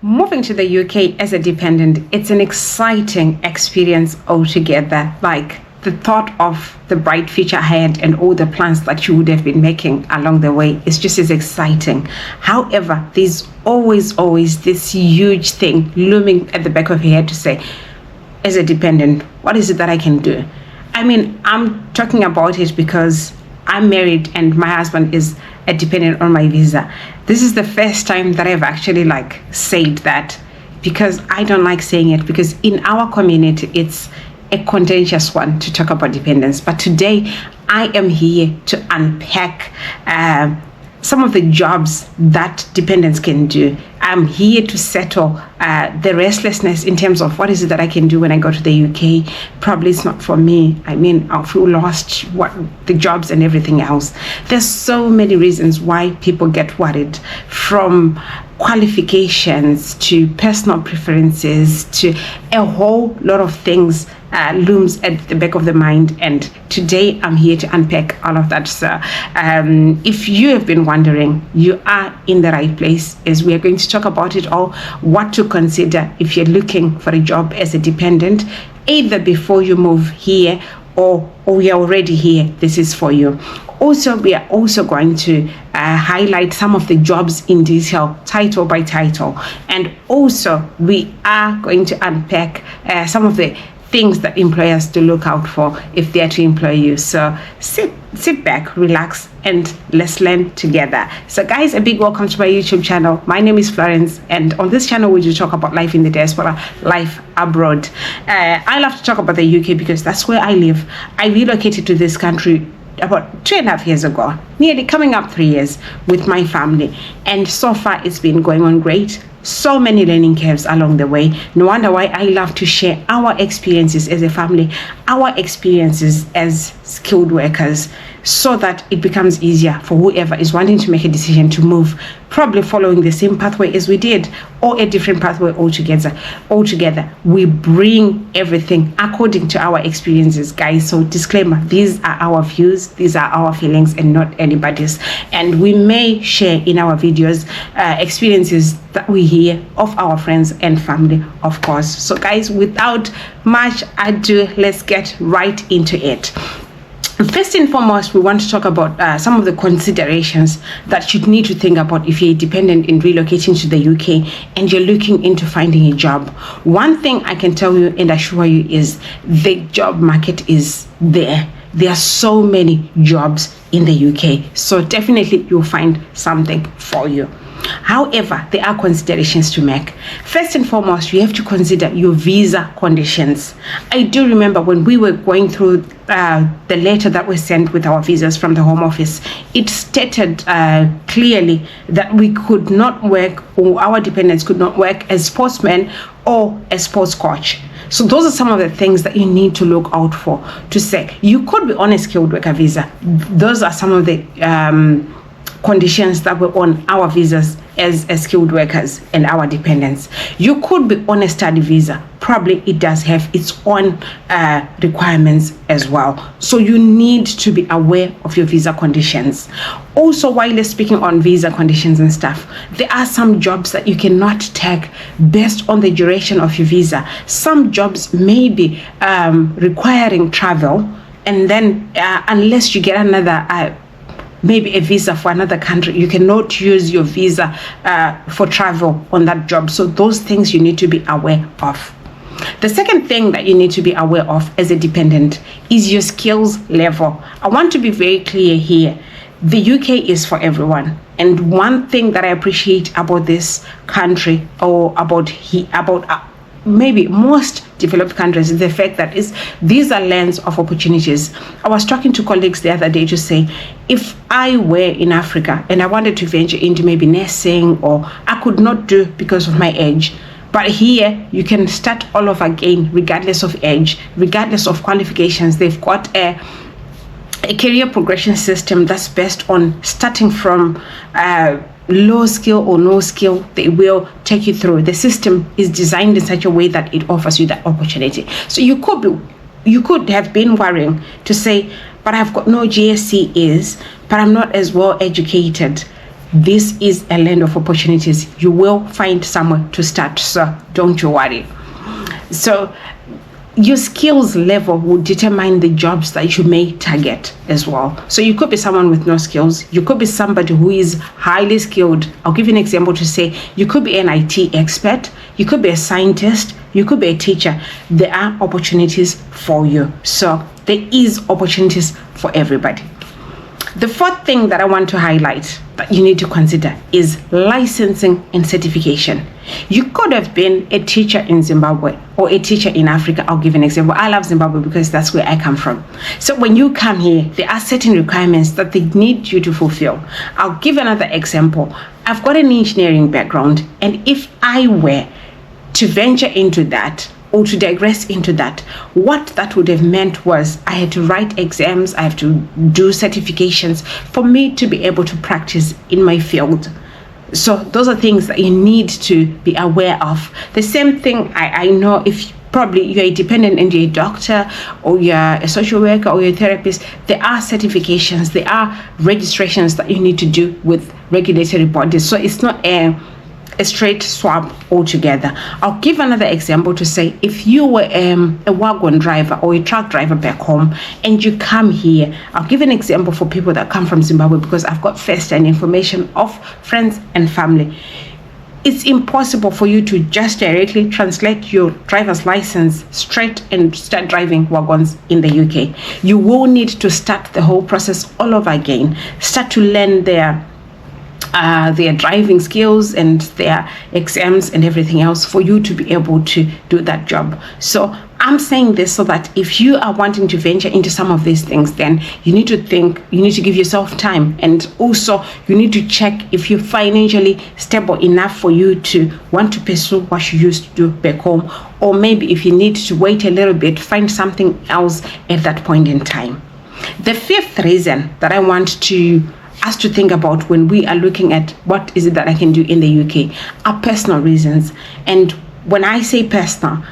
Moving to the UK as a dependent, it's an exciting experience altogether. Like the thought of the bright future ahead and all the plans that you would have been making along the way is just as exciting. However, there's always this huge thing looming at the back of your head to say, as a dependent, what is it that I can do? I mean, I'm talking about it because I'm married and my husband is a dependent on my visa. This is the first time that I've actually said that, because I don't like saying it, because in our community it's a contentious one to talk about dependence. But today I am here to unpack some of the jobs that dependents can do. I'm here to settle the restlessness in terms of what is it that I can do when I go to the UK. Probably it's not for me. I mean, I'll feel lost, what the jobs and everything else. There's so many reasons why people get worried, from qualifications to personal preferences to a whole lot of things looms at the back of the mind, and today I'm here to unpack all of that. So if you have been wondering, you are in the right place, as we are going to talk about it all, what to consider if you're looking for a job as a dependent, either before you move here or you're already here. This is for you. Also, we are also going to highlight some of the jobs in detail, title by title, and also we are going to unpack some of the things that employers to look out for if they are to employ you. So sit back, relax, and let's learn together. So guys, a big welcome to my YouTube channel. My name is Florence, and on this channel we do talk about life in the diaspora, life abroad. I love to talk about the UK because that's where I live. I relocated to this country about 2.5 years ago, nearly coming up 3 years, with my family, and so far it's been going on great. So many learning curves along the way. No wonder why I love to share our experiences as a family, our experiences as skilled workers, so that it becomes easier for whoever is wanting to make a decision to move, probably following the same pathway as we did, or a different pathway altogether. We bring everything according to our experiences, guys. So disclaimer, these are our views, these are our feelings, and not anybody's. And we may share in our videos experiences that we hear of our friends and family, of course. So guys, without much ado, let's get right into it. First and foremost, we want to talk about some of the considerations that you need to think about if you're dependent in relocating to the UK and you're looking into finding a job. One thing I can tell you and assure you is the job market is there. There are so many jobs in the UK, so definitely you'll find something for you. However, there are considerations to make. First and foremost, you have to consider your visa conditions. I do remember when we were going through the letter that was sent with our visas from the Home Office, it stated clearly that we could not work, or our dependents could not work as sportsmen or as sports coach. So those are some of the things that you need to look out for, to say you could be on a skilled worker visa. Those are some of the conditions that were on our visas as skilled workers and our dependents. You could be on a study visa. Probably it does have its own requirements as well. So you need to be aware of your visa conditions. Also, while you're speaking on visa conditions and stuff, there are some jobs that you cannot take based on the duration of your visa. Some jobs may be requiring travel, and then unless you get another maybe a visa for another country, you cannot use your visa for travel on that job. So those things you need to be aware of. The second thing that you need to be aware of as a dependent is your skills level. I want to be very clear here. The UK is for everyone. And one thing that I appreciate about this country, or about maybe most developed countries, is the fact that these are lands of opportunities. I was talking to colleagues the other day to say, if I were in Africa and I wanted to venture into maybe nursing, or I could not do because of my age, but here you can start all over again, regardless of age, regardless of qualifications. They've got a career progression system that's based on starting from low skill or no skill. They will take you through. The system is designed in such a way that it offers you that opportunity. So you could have been worrying to say, but I've got no GCSEs, but I'm not as well educated. this is a land of opportunities. You will find somewhere to start, so don't you worry. So your skills level will determine the jobs that you may target as well. So you could be someone with no skills. You could be somebody who is highly skilled. I'll give you an example to say you could be an IT expert. You could be a scientist. You could be a teacher. There are opportunities for you. So there is opportunities for everybody. The fourth thing that I want to highlight that you need to consider is licensing and certification. You could have been a teacher in Zimbabwe or a teacher in Africa. I'll give an example. I love Zimbabwe because that's where I come from. So when you come here, there are certain requirements that they need you to fulfill. I'll give another example. I've got an engineering background, and if I were to venture into that or to digress into that, what that would have meant was I had to write exams, I have to do certifications for me to be able to practice in my field. So those are things that you need to be aware of. The same thing I know if probably you're a dependent and you're a doctor or you're a social worker or you're a therapist, there are certifications, there are registrations that you need to do with regulatory bodies. So it's not a straight swap altogether. I'll give another example to say if you were a wagon driver or a truck driver back home and you come here, I'll give an example for people that come from Zimbabwe because I've got first-hand information of friends and family. It's impossible for you to just directly translate your driver's license straight and start driving wagons in the UK. You will need to start the whole process all over again, start to learn their driving skills and their exams and everything else for you to be able to do that job. So I'm saying this so that if you are wanting to venture into some of these things, then you need to give yourself time, and also you need to check if you're financially stable enough for you to want to pursue what you used to do back home, or maybe if you need to wait a little bit, find something else at that point in time. The fifth reason that I want us to think about when we are looking at what is it that I can do in the UK are personal reasons. And when I say personal,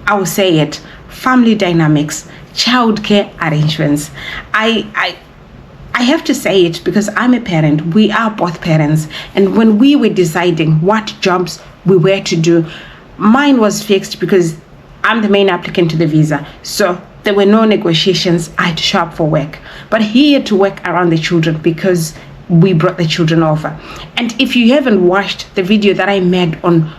I will say it: family dynamics, childcare arrangements. I have to say it because I'm a parent. We are both parents. And when we were deciding what jobs we were to do, mine was fixed because I'm the main applicant to the visa. So there were no negotiations. I had to show up for work. But he had to work around the children because we brought the children over. And if you haven't watched the video that I made on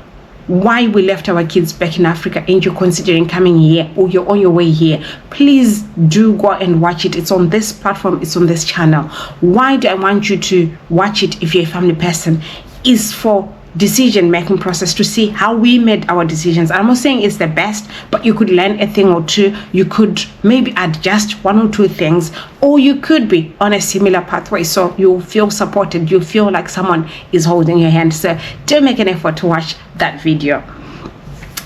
why we left our kids back in Africa and you're considering coming here or you're on your way here, please do go and watch it. It's on this platform, it's on this channel. Why do I want you to watch it if you're a family person? Is for decision-making process, to see how we made our decisions. I'm not saying it's the best, but you could learn a thing or two. You could maybe adjust one or two things, or you could be on a similar pathway, so you feel supported, you feel like someone is holding your hand. So do make an effort to watch that video.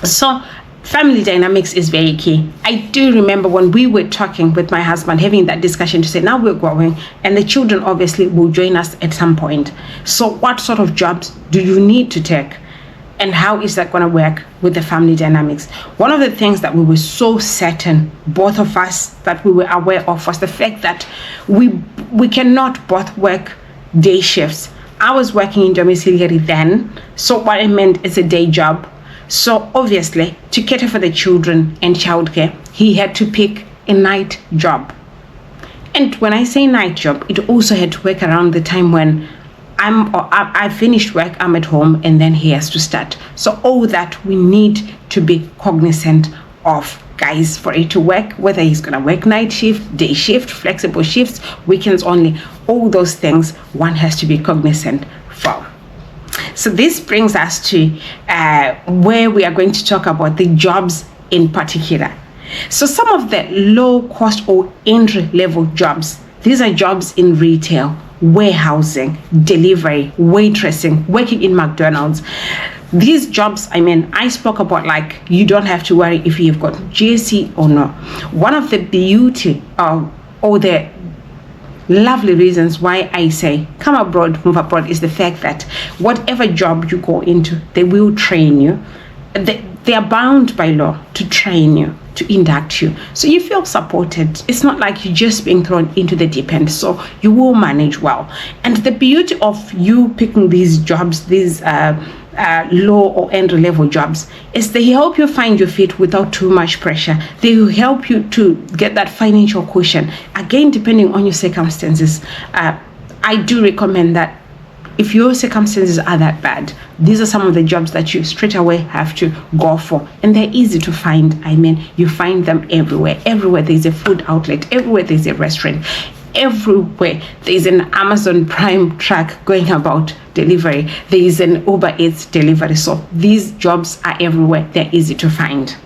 So family dynamics is very key. I do remember when we were talking with my husband, having that discussion to say, now we're growing and the children obviously will join us at some point. So what sort of jobs do you need to take? And how is that going to work with the family dynamics? One of the things that we were so certain, both of us, that we were aware of was the fact that we cannot both work day shifts. I was working in domiciliary then, so what it meant is a day job. So obviously, to cater for the children and childcare, he had to pick a night job. And when I say night job, it also had to work around the time when I finished work, I'm at home, and then he has to start. So all that we need to be cognizant of, guys, for it to work, whether he's going to work night shift, day shift, flexible shifts, weekends only, all those things one has to be cognizant for. So this brings us to where we are going to talk about the jobs in particular. So some of the low cost or entry level jobs, these are jobs in retail, warehousing, delivery, waitressing, working in McDonald's. These jobs, I spoke about, like, you don't have to worry if you've got GSC or no. One of the beauty or the lovely reasons why I say come abroad, move abroad, is the fact that whatever job you go into, they will train you. They are bound by law to train you. to induct you. So you feel supported. It's not like you're just being thrown into the deep end. So you will manage well. And the beauty of you picking these jobs, these low or entry level jobs, is they help you find your feet without too much pressure. They will help you to get that financial cushion. Again, depending on your circumstances, I do recommend that if your circumstances are that bad, these are some of the jobs that you straight away have to go for. And they're easy to find. I mean, you find them everywhere. Everywhere there's a food outlet. Everywhere there's a restaurant. Everywhere there's an Amazon Prime truck going about delivery. There is an Uber Eats delivery. So these jobs are everywhere. They're easy to find.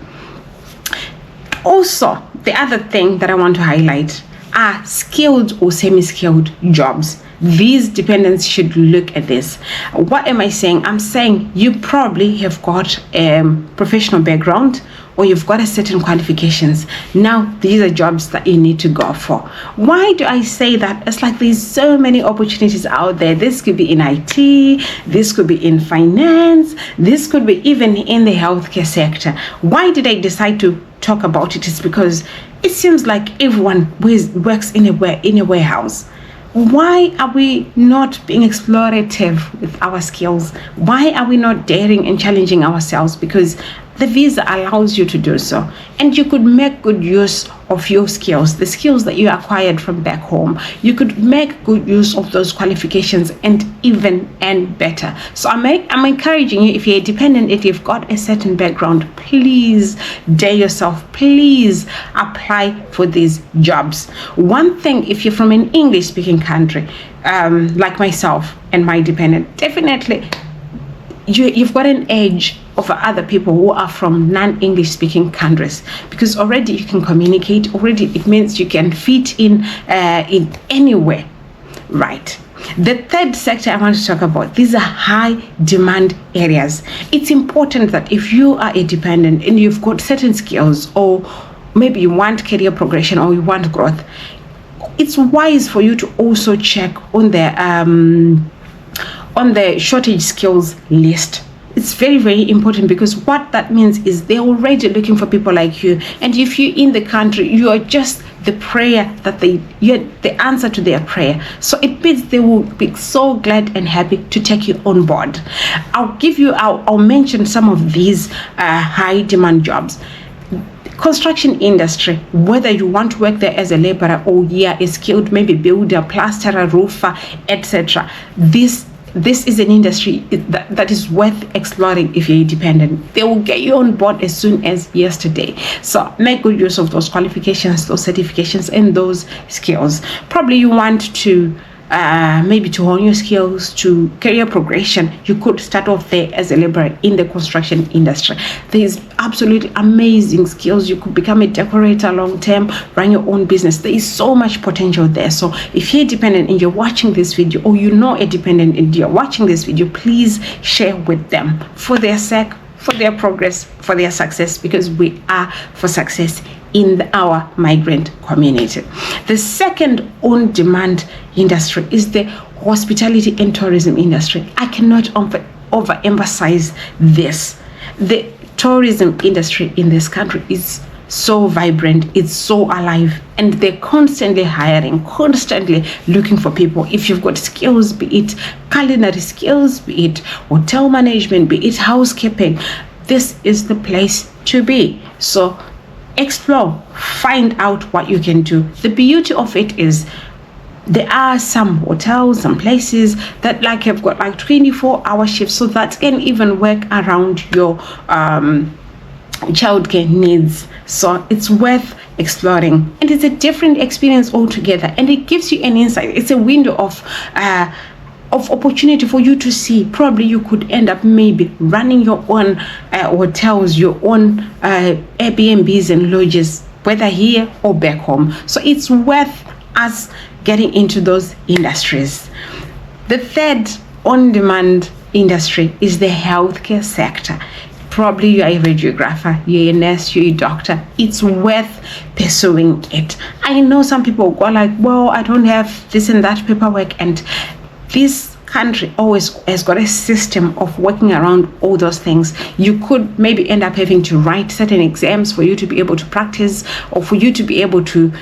Also, the other thing that I want to highlight are skilled or semi-skilled jobs. These dependents should look at this. What am I saying? I'm saying you probably have got a professional background, or you've got a certain qualifications. Now, these are jobs that you need to go for. Why do I say that? It's like there's so many opportunities out there. This could be in IT, this could be in finance, this could be even in the healthcare sector. Why did I decide to talk about it? It's because it seems like everyone works in a warehouse. Why are we not being explorative with our skills? Why are we not daring and challenging ourselves? Because the visa allows you to do so. And you could make good use of your skills, the skills that you acquired from back home. You could make good use of those qualifications and even and better. So I'm encouraging you, if you're dependent, if you've got a certain background, please dare yourself. Please apply for these jobs. One thing, if you're from an English-speaking country, like myself and my dependent, definitely you've got an edge over other people who are from non-English speaking countries, because already you can communicate. Already it means you can fit in anywhere, right? The third sector I want to talk about, these are high demand areas. It's important that if you are a dependent and you've got certain skills, or maybe you want career progression or you want growth, it's wise for you to also check on the shortage skills list. It's very, very important, because what that means is they're already looking for people like you. And if you're in the country, you are just the prayer that you're the answer to their prayer. So it means they will be so glad and happy to take you on board. I'll mention some of these high demand jobs. Construction industry, whether you want to work there as a laborer or a skilled maybe builder, plasterer, roofer, etc. This is an industry that is worth exploring if you're independent. They will get you on board as soon as yesterday. So make good use of those qualifications, those certifications, and those skills. Probably you want to maybe to hone your skills to career progression. You could start off there as a laborer in the construction industry. There's absolutely amazing skills. You could become a decorator long term, run your own business. There is so much potential there. So if you're dependent and you're watching this video, or you know a dependent and you're watching this video, please share with them for their sake, for their progress, for their success, because we are for success in our migrant community. The second on-demand industry is the hospitality and tourism industry. I cannot overemphasize this. The tourism industry in this country is so vibrant, it's so alive, and they're constantly hiring, constantly looking for people. If you've got skills, be it culinary skills, be it hotel management, be it housekeeping, this is the place to be. So explore, find out what you can do. The beauty of it is there are some hotels, some places that have got 24-hour shifts, so that can even work around your childcare needs. So it's worth exploring, and it's a different experience altogether, and it gives you an insight. It's a window of opportunity for you to see. Probably you could end up maybe running your own hotels, your own Airbnbs and lodges, whether here or back home. So it's worth us getting into those industries. The third on-demand industry is the healthcare sector. Probably you're a radiographer, you're a nurse, you're a doctor. It's worth pursuing it. I know some people go well, I don't have this and that paperwork, and this country always has got a system of working around all those things. You could maybe end up having to write certain exams for you to be able to practice, or for you to be able to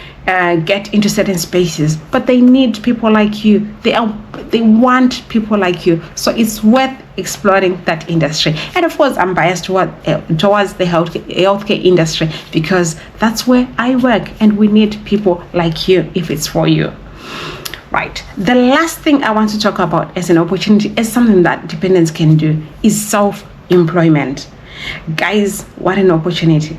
get into certain spaces, but they need people like you. They want people like you. So it's worth exploring that industry. And of course, I'm biased towards the healthcare industry, because that's where I work, and we need people like you if it's for you. Right. The last thing I want to talk about as an opportunity, as something that dependents can do, is self-employment. Guys, what an opportunity.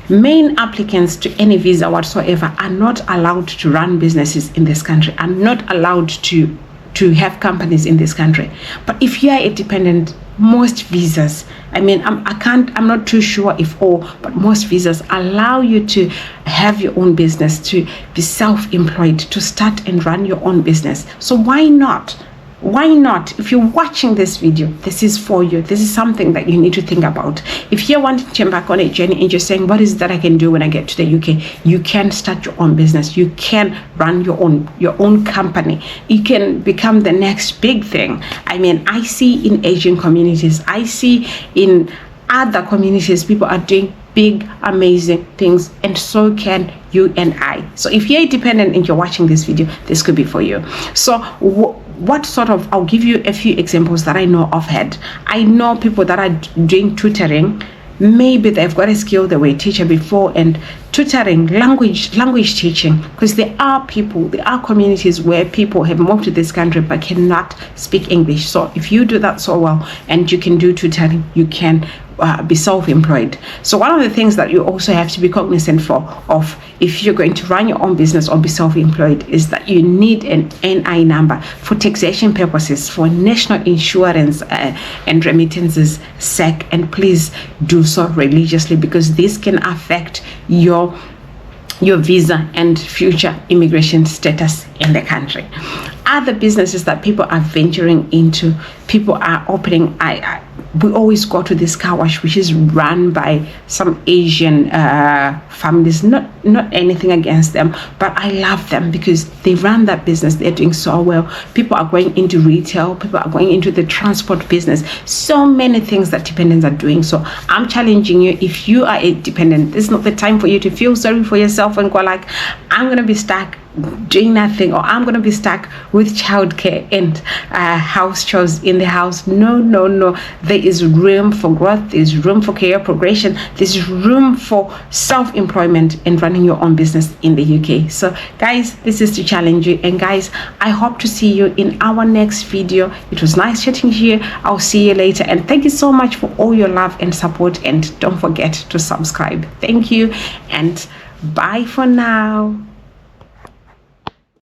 Main applicants to any visa whatsoever are not allowed to run businesses in this country, are not allowed to have companies in this country. But if you are a dependent, most visas, I'm not too sure if all, but most visas allow you to have your own business, to be self-employed, to start and run your own business. So why not? Why not? If you're watching this video, this is for you. This is something that you need to think about. If you're wanting to embark on a journey and you're saying, what is it that I can do when I get to the UK? You can start your own business. You can run your own company. You can become the next big thing. I see in Asian communities, I see in other communities, people are doing big, amazing things, and so can you and I. So if you're dependent and you're watching this video, this could be for you. So I'll give you a few examples that I know of. I know people that are doing tutoring. Maybe they've got a skill, they were a teacher before, and tutoring, language teaching, because there are communities where people have moved to this country but cannot speak English. So if you do that so well and you can do tutoring, you can be self-employed. So one of the things that you also have to be cognizant of if you're going to run your own business or be self-employed is that you need an NI number for taxation purposes, for national insurance and remittances sake, and please do so religiously, because this can affect your visa and future immigration status in the country. Other businesses that people are venturing into, people are opening. We always go to this car wash, which is run by some Asian families. Not anything against them, but I love them because they run that business. They're doing so well. People are going into retail. People are going into the transport business. So many things that dependents are doing. So I'm challenging you. If you are a dependent, this is not the time for you to feel sorry for yourself and go like, I'm going to be stuck doing nothing, or I'm going to be stuck with childcare and house chores in the house. No. There is room for growth. There's room for career progression. There's room for self-employment and running your own business in the UK. So guys, this is to challenge you. And guys, I hope to see you in our next video. It was nice chatting here. I'll see you later. And thank you so much for all your love and support. And don't forget to subscribe. Thank you. And bye for now.